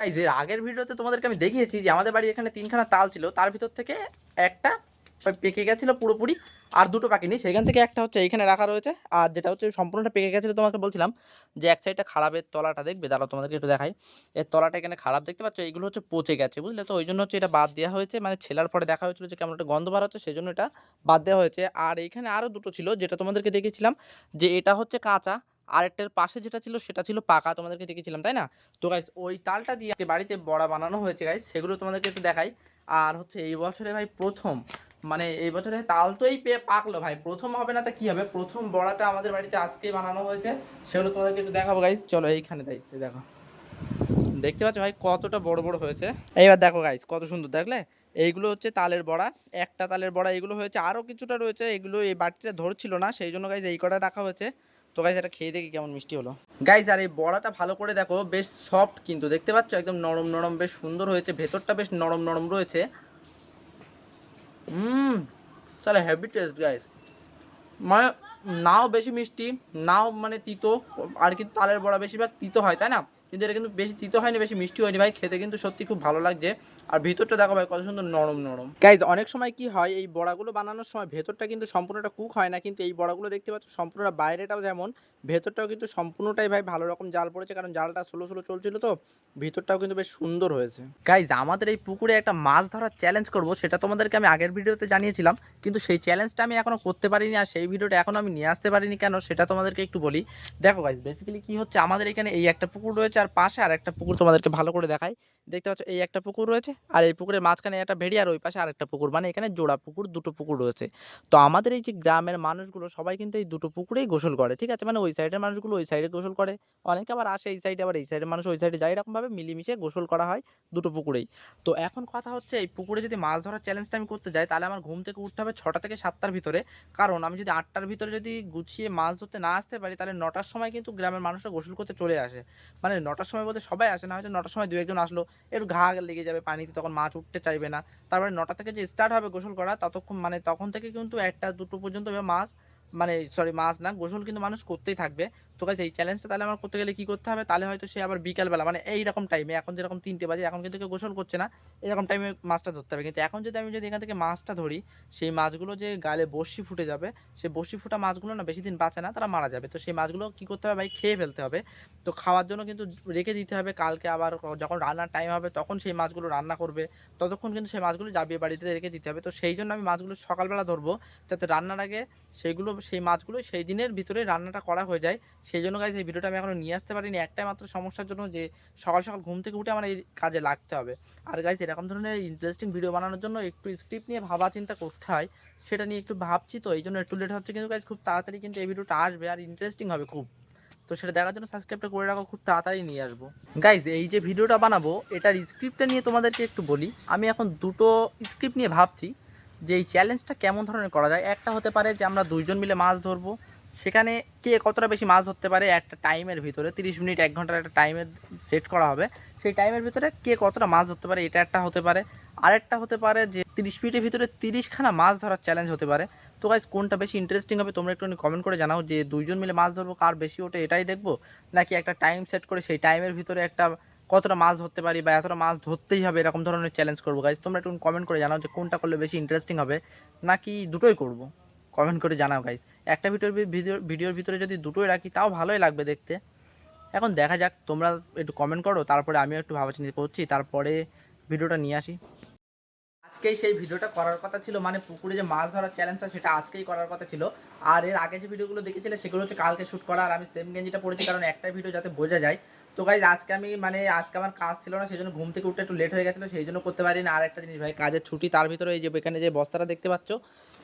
Guys এর আগের ভিডিওতে তোমাদেরকে আমি দেখিয়েছি যে আমাদের বাড়ির এখানে 3খানা তাল ছিল, তার ভিতর থেকে একটা পেকে গেছিলো পুরোপুরি, আর দুটো পাকেনি। সেখান থেকে একটা হচ্ছে এইখানে রাখা রয়েছে, আর যেটা হচ্ছে সম্পূর্ণটা পেকে গেছিলো। তোমাকে বলছিলাম যে এক সাইডটা খারাপের তলাটা দেখবে, দাঁড়াও তোমাদেরকে একটু দেখাই। এর তলাটা এখানে খারাপ দেখতে পাচ্ছ, এইগুলো হচ্ছে পচে গেছে, বুঝলে তো? ওই জন্য হচ্ছে এটা বাদ দেওয়া হয়েছে, মানে ছেলার পরে দেখা হয়েছিল যে কেমন একটা গন্ধ বার হচ্ছে, সেই জন্য এটা বাদ দেওয়া হয়েছে। আর এইখানে আরও দুটো ছিল, যেটা তোমাদেরকে দেখেছিলাম যে এটা হচ্ছে কাঁচা, আরেকটার পাশে যেটা ছিল সেটা ছিল পাকা, তোমাদেরকে দেখেছিলাম তাই না? তো গাইস ওই তালটা দিয়ে বাড়িতে বড়া বানানো হয়েছে গাইস, সেগুলো তোমাদেরকে একটু দেখাই। আর হচ্ছে এই বছরে ভাই প্রথম, মানে এই বছরে তাল তো এই পাকলো ভাই, প্রথম হবে না তা কি হবে, প্রথম বড়াটা আমাদের বাড়িতে আজকেই বানানো হয়েছে, সেগুলো তোমাদেরকে একটু দেখাবো গাইস। চলো এইখানে দেখছি, দেখো, দেখতে পাচ্ছ ভাই কতটা বড় বড় হয়েছে। এইবার দেখো গাইস কত সুন্দর, দেখলে? এইগুলো হচ্ছে তালের বড়া, একটা তালের বড়া এগুলো হয়েছে, আরও কিছুটা রয়েছে, এগুলো এই বাটিটা ধরছিল না, সেই জন্য গাইস এই কটা রাখা হয়েছে। তো গাইস এটা খেয়ে দেখি কেমন মিষ্টি হলো গাইস। আর এই বড়াটা ভালো করে দেখো, বেশ সফট কিন্তু, দেখতে পাচ্ছ একদম নরম নরম, বেশ সুন্দর হয়েছে, ভেতরটা বেশ নরম নরম রয়েছে। চলে হেভি টেস্ট গাইস, মানে নাও বেশি মিষ্টি, নাও মানে তিতো। আর কিন্তু তালের বড়া বেশিরভাগ তিতো হয় তাই না, কিন্তু এটা কিন্তু বেশি তিতো হয়নি, বেশি মিষ্টি হয়নি ভাই, খেতে কিন্তু সত্যি খুব ভালো লাগছে। আর ভিতরটা দেখো ভাই কত সুন্দর নরম নরম। গাইজ অনেক সময় কি হয়, এই বড়াগুলো বানানোর সময় ভেতরটা কিন্তু সম্পূর্ণটা কুক হয় না, কিন্তু এই বড়াগুলো দেখতে পাচ্ছ সম্পূর্ণটা বাইরেটাও যেমন, ভেতরটাও কিন্তু সম্পূর্ণটাই ভাই ভালো রকম জাল পড়েছে, কারণ জালটা স্লো স্লো চলছিল, তো ভিতরটাও কিন্তু বেশ সুন্দর হয়েছে। গাইজ আমাদের এই পুকুরে একটা মাছ ধরার চ্যালেঞ্জ করব, সেটা তোমাদেরকে আমি আগের ভিডিওতে জানিয়েছিলাম, কিন্তু সেই চ্যালেঞ্জটা আমি এখনও করতে পারিনি, আর সেই ভিডিওটা এখনও আমি নিয়ে আসতে পারিনি কেন, সেটা তোমাদেরকে একটু বলি। দেখো গাইজ বেসিক্যালি কি হচ্ছে, আমাদের এখানে এই একটা পুকুর রয়েছে, আর পাশে আর একটা পুকুর তোমাদেরকে ভালো করে দেখাই। দেখতে পাচ্ছ এই একটা পুকুর রয়েছে, আর এই পুকুরের মাঝখানে একটা ভেড়ি, আর ওই পাশে আরেকটা পুকুর, মানে এখানে জোড়া পুকুর, দুটো পুকুর রয়েছে। তো আমাদের এই যে গ্রামের মানুষগুলো সবাই কিন্তু এই দুটো পুকুরেই গোসল করে, ঠিক আছে? মানে ওই সাইডের মানুষগুলো ওই সাইডে গোসল করে, অনেকে আবার আসে এই সাইডে, আবার এই সাইডের মানুষ ওই সাইডে যায়, এরকমভাবে মিলেমিশে গোসল করা হয় দুটো পুকুরেই। তো এখন কথা হচ্ছে, এই পুকুরে যদি মাছ ধরার চ্যালেঞ্জটা আমি করতে যাই, তাহলে আমার ঘুম থেকে উঠতে হবে 6টা থেকে 7টার ভিতরে, কারণ আমি যদি 8টার ভিতরে যদি গুছিয়ে মাছ ধরতে না আসতে পারি, তাহলে 9টার সময় কিন্তু গ্রামের মানুষরা গোসল করতে চলে আসে। মানে 9টার সময় বলতে সবাই আসে না, হয়তো 9টার সময় দু একজন আসলো, একটু ঘা লেগে যাবে পানিতে, তখন মাছ উঠতে চাইবে না। তারপরে 9টা থেকে যে স্টার্ট হবে গোসল করা, ততক্ষণ মানে তখন থেকে কিন্তু 1টা 2টো পর্যন্ত মাছ, মানে সরি মাছ না, গোসল কিন্তু মানুষ করতেই থাকবে। তো গাইস এই চ্যালেঞ্জটা তাহলে আমার করতে গেলে কী করতে হবে, তাহলে হয়তো সে আবার বিকালবেলা, মানে এইরকম টাইমে, এখন যেরকম 3টে বাজে, এখন কিন্তু কেউ গোসল করছে না, এরকম টাইমে মাছটা ধরতে হবে। কিন্তু এখন যদি আমি এখান থেকে মাছটা ধরি, সেই মাছগুলো যে গালে বড়শি ফুটে যাবে, সেই বড়শি ফুটা মাছগুলো না বেশি দিন বাঁচে না, তারা মারা যাবে। তো সেই মাছগুলো কী করতে হবে ভাই, খেয়ে ফেলতে হবে। তো খাওয়ার জন্য কিন্তু রেখে দিতে হবে, কালকে আবার যখন রান্নার টাইম হবে তখন সেই মাছগুলো রান্না করবে, ততক্ষণ কিন্তু সেই মাছগুলো জাবিয়ে বাড়িতে রেখে দিতে হবে। তো সেই জন্য আমি মাছগুলো সকালবেলা ধরবো, যাতে রান্নার আগে সেই মাছগুলো সেই দিনের ভিতরে রান্নাটা করা হয়ে যায়। সেই জন্য গাইস এই ভিডিওটা আমি এখনও নিয়ে আসতে পারিনি, একটাই মাত্র সমস্যার জন্য, যে সকাল সকাল ঘুম থেকে উঠে আমার এই কাজে লাগতে হবে। আর গাইস এরকম ধরনের ইন্টারেস্টিং ভিডিও বানানোর জন্য একটু স্ক্রিপ্ট নিয়ে ভাবা চিন্তা করতে হয়, সেটা নিয়ে একটু ভাবছি, তো এই জন্য একটু লেট হচ্ছে, কিন্তু গাইস খুব তাড়াতাড়ি কিন্তু এই ভিডিওটা আসবে, আর ইন্টারেস্টিং হবে খুব। তো সেটা দেখার জন্য সাবস্ক্রাইবটা করে রাখো, খুব তাড়াতাড়ি নিয়ে আসবো। গাইজ এই যে ভিডিওটা বানাবো, এটার স্ক্রিপ্টটা নিয়ে তোমাদেরকে একটু বলি। আমি এখন দুটো স্ক্রিপ্ট নিয়ে ভাবছি যে এই চ্যালেঞ্জটা কেমন ধরনের করা যায়। একটা হতে পারে যে আমরা দুইজন মিলে মাছ ধরবো, সেখানে কে কতটা বেশি মাছ ধরতে পারে, একটা টাইমের ভিতরে 30 মিনিট 1 ঘন্টার একটা টাইমের সেট করা হবে, সেই টাইমের ভিতরে কে কতটা মাছ ধরতে পারে, এটা একটা হতে পারে। আরেকটা হতে পারে যে 30 মিনিটের ভিতরে 30খানা মাছ ধরার চ্যালেঞ্জ হতে পারে। তো গাইজ কোনটা বেশি ইন্টারেস্টিং হবে তোমরা একটু কমেন্ট করে জানাও, যে দুইজন মিলে মাছ ধরবো কার বেশি ওঠে এটাই দেখবো, নাকি একটা টাইম সেট করে সেই টাইমের ভিতরে একটা কতটা মাছ ধরতে পারি বা এতটা মাছ ধরতেই হবে এরকম ধরনের চ্যালেঞ্জ করবো। গাইজ তোমরা একটু কমেন্ট করে জানাও যে কোনটা করলে বেশি ইন্টারেস্টিং হবে, নাকি দুটোই করব, কমেন্ট করে জানাও গাইজ। একটা ভিডিওর ভিতরে যদি দুটোই রাখি তাও ভালোই লাগবে দেখতে। এখন দেখা যাক, তোমরা একটু কমেন্ট করো, তারপরে আমিও একটু ভাবাচিন্তা করছি, তারপরে ভিডিওটা নিয়ে আসি। আজকেই সেই ভিডিওটা করার কথা ছিল, মানে পুকুরে যে মাছ ধরার চ্যালেঞ্জটা সেটা আজকেই করার কথা ছিল। আর এর আগে যে ভিডিওগুলো দেখেছিলে সেগুলো হচ্ছে কালকে শ্যুট করা, আর আমি সেম গেঞ্জিটা পড়েছি কারণ একটাই ভিডিও যাতে বোঝা যায়। তো গাইজ আজকে আমি মানে আজকে আমার কাজ ছিল না, সেই জন্য ঘুম থেকে উঠতে একটু লেট হয়ে গেছিলো, সেই জন্য করতে পারিনি। আর একটা জিনিস ভাই, কাজের ছুটি, তার ভিতরে এই যে এখানে যে বস্তাটা দেখতে পাচ্ছ,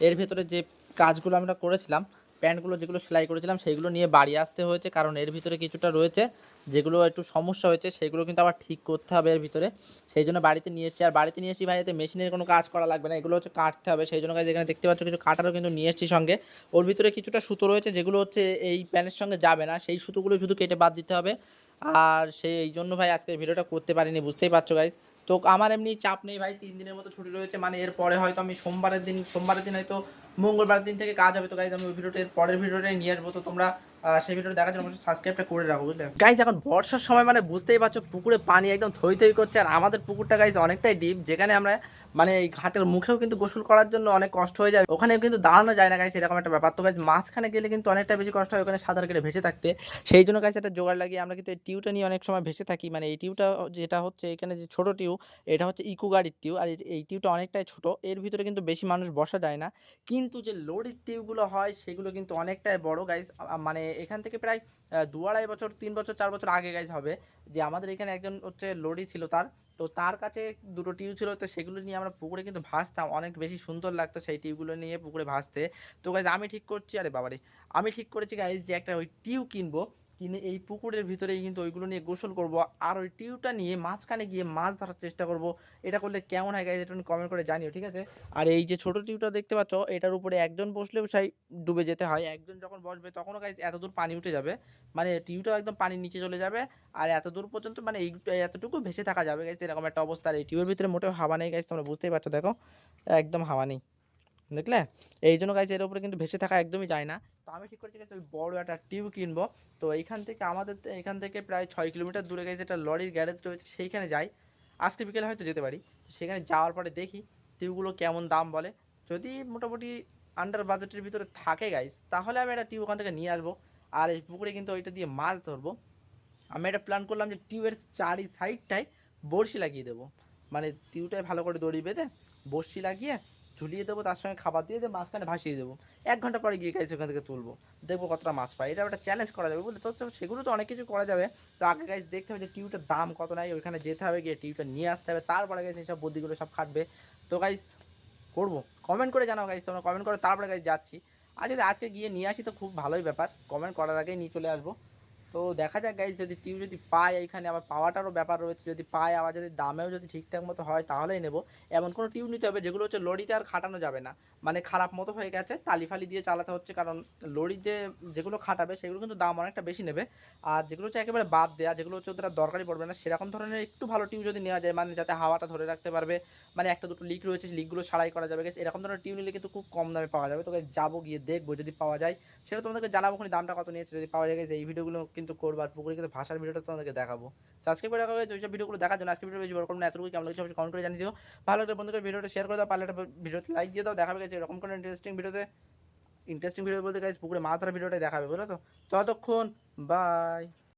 এর ভিতরে যে কাজগুলো আমরা করেছিলাম, প্যান্টগুলো যেগুলো সেলাই করেছিলাম সেইগুলো নিয়ে বাড়ি আসতে হয়েছে, কারণ এর ভিতরে কিছুটা রয়েছে যেগুলো একটু সমস্যা হয়েছে, সেগুলো কিন্তু আবার ঠিক করতে হবে এর ভিতরে, সেই জন্য বাড়িতে নিয়ে এসেছি। আর বাড়িতে নিয়ে এসেছি ভাই, এতে মেশিনের কোনো কাজ করা লাগবে না, এগুলো হচ্ছে কাটতে হবে, সেই জন্য গাইজ এখানে দেখতে পাচ্ছ কিছু কাটারও কিন্তু নিয়ে এসেছি সঙ্গে। ওর ভিতরে কিছুটা সুতো রয়েছে যেগুলো হচ্ছে এই প্যানের সঙ্গে যাবে না, সেই সুতোগুলো শুধু কেটে বাদ দিতে হবে। আর সেই জন্য ভাই আজকে ভিডিওটা করতে পারিনি, বুঝতেই পারছো গাইজ। তো আমার এমনি চাপ নেই ভাই, 3 দিনের মতো ছুটি রয়েছে, মানে এরপরে হয়তো আমি সোমবারের দিন হয়তো মঙ্গলবার দিন থেকে কাজ হবে। তো গাইজ আমি ওই ভিডিওটা পরের ভিডিওটাই নিয়ে আসবো, তো তোমরা সেই ভিডিওটা দেখার জন্য অবশ্যই সাবস্ক্রাইবটা করে রাখো, বুঝলে গাইজ। এখন বর্ষার সময় মানে বুঝতেই পারছো পুকুরে পানি একদম থই থই করছে, আর আমাদের পুকুরটা গাইজ অনেকটাই ডিপ, যেখানে আমরা মানে এই ঘাটের মুখেও কিন্তু গোসল করার জন্য অনেক কষ্ট হয়ে যায়, ওখানে কিন্তু দাঁড়ানো যায় না গাইজ, এরকম একটা ব্যাপার। তো গাইজ মাঝখানে গেলে কিন্তু অনেকটা বেশি কষ্ট হয় ওখানে সাঁতার কেটে ভেসে থাকতে। সেই জন্য গাইজ একটা জোগাড় লাগিয়ে আমরা কিন্তু এই টিউটা নিয়ে অনেক সময় ভেসে থাকি। মানে এই টিউটা যেটা হচ্ছে এখানে যে ছোটো টিউ, এটা হচ্ছে ইকো গাড়ির টিউ, আর এই টিউটা অনেকটাই ছোট, এর ভিতরে কিন্তু বেশি মানুষ বসা যায় না। কিন্তু যে লোডের টিউবগুলো হয় সেগুলো কিন্তু অনেকটাই বড় গাইজ। মানে এখান থেকে প্রায় 2-2.5 বছর 3 বছর 4 বছর আগে গাইজ হবে, যে আমাদের এখানে একজন হচ্ছে লোডি ছিল তার, তো তার কাছে দুটো টিউব ছিল, তো সেগুলো নিয়ে আমরা পুকুরে কিন্তু ভাসতাম, অনেক বেশি সুন্দর লাগতো সেই টিউবগুলো নিয়ে পুকুরে ভাসতে। তো গাইজ আমি ঠিক করছি, আরে বাবারে, আমি ঠিক করেছি গাইজ যে একটা ওই টিউব কিনবো, কিনে এই পুকুরের ভিতরেই কিন্তু ওইগুলো নিয়ে গোসল করব, আর ওই টিউবটা নিয়ে মাঝখানে গিয়ে মাছ ধরার চেষ্টা করব। এটা করলে কেমন হয় গাইজ, এটা কমেন্ট করে জানিও, ঠিক আছে। আর এই যে ছোট টিউবটা দেখতে পাচ্ছ, এটার উপরে একজন বসলেও সেই ডুবে যেতে হয়, একজন যখন বসবে তখনও গাইজ এত দূর পানি উঠে যাবে, মানে টিউবটা একদম পানির নিচে চলে যাবে, আর এত দূর পর্যন্ত মানে এই এতটুকু ভেসে থাকা যাবে গাইজ, এরকম একটা অবস্থা। আর এই টিউবের ভিতরে মোটেও হাওয়া নেই গাইজ, তোমরা বুঝতেই পারছো, দেখো একদম হাওয়া নেই, দেখলে। এই জন্য গাইজ এর উপরে কিন্তু ভেসে থাকা একদমই যায় না। তো আমি ঠিক করেছি গাইজ ওই বড় একটা টিউব কিনবো। তো এইখান থেকে আমাদের এখান থেকে প্রায় 6 কিলোমিটার দূরে গাইজ একটা লরির গ্যারেজ রয়েছে, সেইখানে যাই, আজকে বিকেলে হয়তো যেতে পারি। তো সেখানে যাওয়ার পরে দেখি টিউবগুলো কেমন দাম বলে, যদি মোটামুটি আন্ডার বাজেটের ভিতরে থাকে গাইজ, তাহলে আমি একটা টিউব ওখান থেকে নিয়ে আসবো, আর এই পুকুরে কিন্তু ওইটা দিয়ে মাছ ধরবো। আমি একটা প্ল্যান করলাম যে টিউবের চারি সাইডটায় বড়শি লাগিয়ে দেবো, মানে টিউবটায় ভালো করে দড়ি বেঁধে বড়শি লাগিয়ে ঝুলিয়ে দেবো, তার সঙ্গে খাবার দিয়ে দিয়ে মাঝখানে ভাসিয়ে দেবো, 1 ঘন্টা পরে গিয়ে গাইস ওখান থেকে তুলবো, দেখবো কতটা মাছ পাই। এটা একটা চ্যালেঞ্জ করা যাবে, বুঝলে। তো সেগুলো তো অনেক কিছু করা যাবে। তো আগে গাইস দেখতে হবে যে টিউবটার দাম কত, নাই ওইখানে যেতে হবে, গিয়ে টিউবটা নিয়ে আসতে হবে, তারপরে গাইস এইসব বুদ্ধিগুলো সব খাটবে। তো গাইস করবো, কমেন্ট করে জানাও গাইস, তোমরা কমেন্ট করে তারপরে গাইস যাচ্ছি। আর যদি আজকে গিয়ে নিয়ে আসি তো খুব ভালোই ব্যাপার, কমেন্ট করার আগেই নিয়ে চলে আসবো। তো দেখা যাক গাইজ, যদি টিউব যদি পাই, এইখানে আবার পাওয়াটারও ব্যাপার রয়েছে, যদি পাই আবার যদি দামেও যদি ঠিকঠাক মতো হয় তাহলেই নেব। এমন কোনো টিউব নিতে হবে যেগুলো হচ্ছে লরিতে আর খাটানো যাবে না, মানে খারাপ মতো হয়ে গেছে, তালি ফালি দিয়ে চালাতে হচ্ছে, কারণ লরিতে যেগুলো খাটাবে সেগুলো কিন্তু দাম অনেকটা বেশি নেবে। আর যেগুলো হচ্ছে একেবারে বাদ দেওয়া, যেগুলো হচ্ছে ওদের দরকারই পড়বে না, সেরকম ধরনের একটু ভালো টিউব যদি নেওয়া যায়, মানে যাতে হাওয়াটা ধরে রাখতে পারবে, মানে একটা দুটো লিক রয়েছে লিকগুলো সারাই করা যাবে গেছে, এরকম ধরনের টিউব নিলে কিন্তু খুব কম দামে পাওয়া যাবে। তো যাবো, গিয়ে দেখবো যদি পাওয়া যায়, সেটা তোমাদেরকে জানাবো ওখানে দামটা কত নিয়েছে, যদি পাওয়া যায় এই ভিডিওগুলো কিন্তু করবো, আর পুকুরে কিন্তু ভাষার ভিডিওটা তোমাদেরকে দেখাবো। সাবস্ক্রাইব করে রাখা হয়েছে ওইসব ভিডিওগুলো দেখার জন্য। আজকে ভিডিও বেশি বড় করবো না, এতটুকু কেমন লাগছে অবশ্যই কমেন্ট করে জানিয়ে দিও। ভালো লাগলে বন্ধুকে ভিডিওটা শেয়ার করে দাও, পারলে একটা ভিডিওতে লাইক দিয়ে দাও। দেখাবে গেছে এরকম কোনো ইন্টারেস্টিং ভিডিও বলতে গাইস পুকুরে মাছ ধরা ভিডিওটাই দেখাবে, বুঝলো তো। ততক্ষণ বাই।